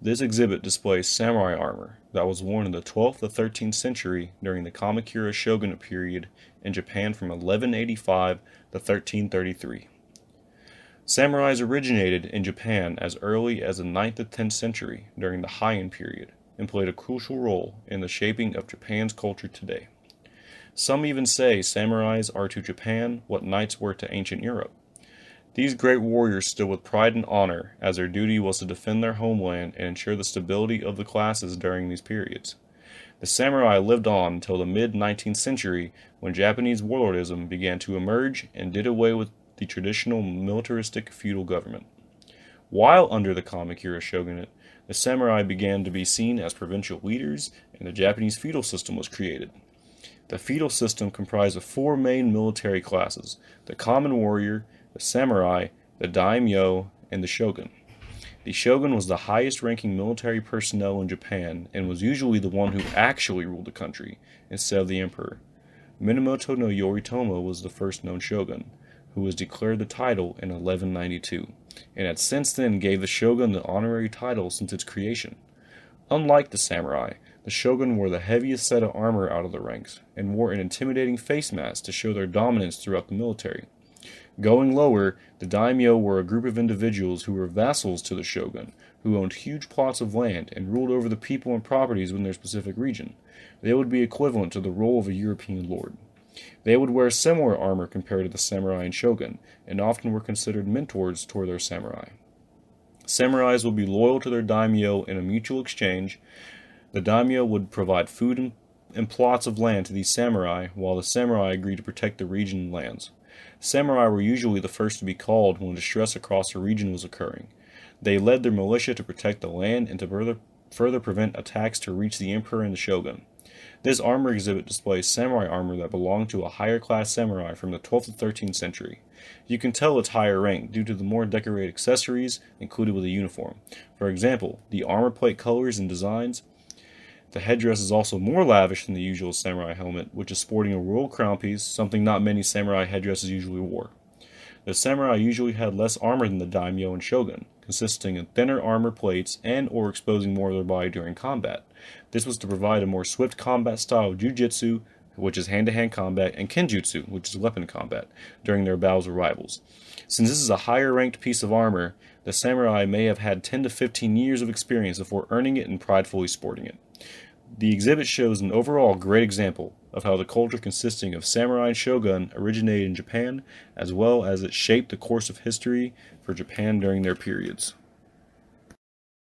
This exhibit displays samurai armor that was worn in the 12th to 13th century during the Kamakura Shogunate period in Japan from 1185 to 1333. Samurais originated in Japan as early as the 9th to 10th century during the Heian period and played a crucial role in the shaping of Japan's culture today. Some even say samurais are to Japan what knights were to ancient Europe. These great warriors stood with pride and honor, as their duty was to defend their homeland and ensure the stability of the classes during these periods. The samurai lived on until the mid-19th century, when Japanese warlordism began to emerge and did away with the traditional militaristic feudal government. While under the Kamakura Shogunate, the samurai began to be seen as provincial leaders, and the Japanese feudal system was created. The feudal system comprised of four main military classes: the common warrior, the samurai, the daimyo, and the shogun. The shogun was the highest-ranking military personnel in Japan and was usually the one who actually ruled the country, instead of the emperor. Minamoto no Yoritomo was the first known shogun, who was declared the title in 1192, and had since then gave the shogun the honorary title since its creation. Unlike the samurai, the shogun wore the heaviest set of armor out of the ranks, and wore an intimidating face mask to show their dominance throughout the military. Going lower, the daimyo were a group of individuals who were vassals to the shogun, who owned huge plots of land and ruled over the people and properties within their specific region. They would be equivalent to the role of a European lord. They would wear similar armor compared to the samurai and shogun, and often were considered mentors toward their samurai. Samurais would be loyal to their daimyo in a mutual exchange. The daimyo would provide food and plots of land to these samurai, while the samurai agreed to protect the region and lands. Samurai were usually the first to be called when distress across a region was occurring. They led their militia to protect the land and to further prevent attacks to reach the emperor and the shogun. This armor exhibit displays samurai armor that belonged to a higher class samurai from the 12th to 13th century. You can tell it's higher rank due to the more decorated accessories included with the uniform. For example, the armor plate colors and designs. The headdress is also more lavish than the usual samurai helmet, which is sporting a royal crown piece, something not many samurai headdresses usually wore. The samurai usually had less armor than the daimyo and shogun, consisting of thinner armor plates and or exposing more of their body during combat. This was to provide a more swift combat style of jujitsu, which is hand-to-hand combat, and kenjutsu, which is weapon combat, during their battles with rivals. Since this is a higher-ranked piece of armor, the samurai may have had 10 to 15 years of experience before earning it and pridefully sporting it. The exhibit shows an overall great example of how the culture consisting of samurai and shogun originated in Japan, as well as it shaped the course of history for Japan during their periods.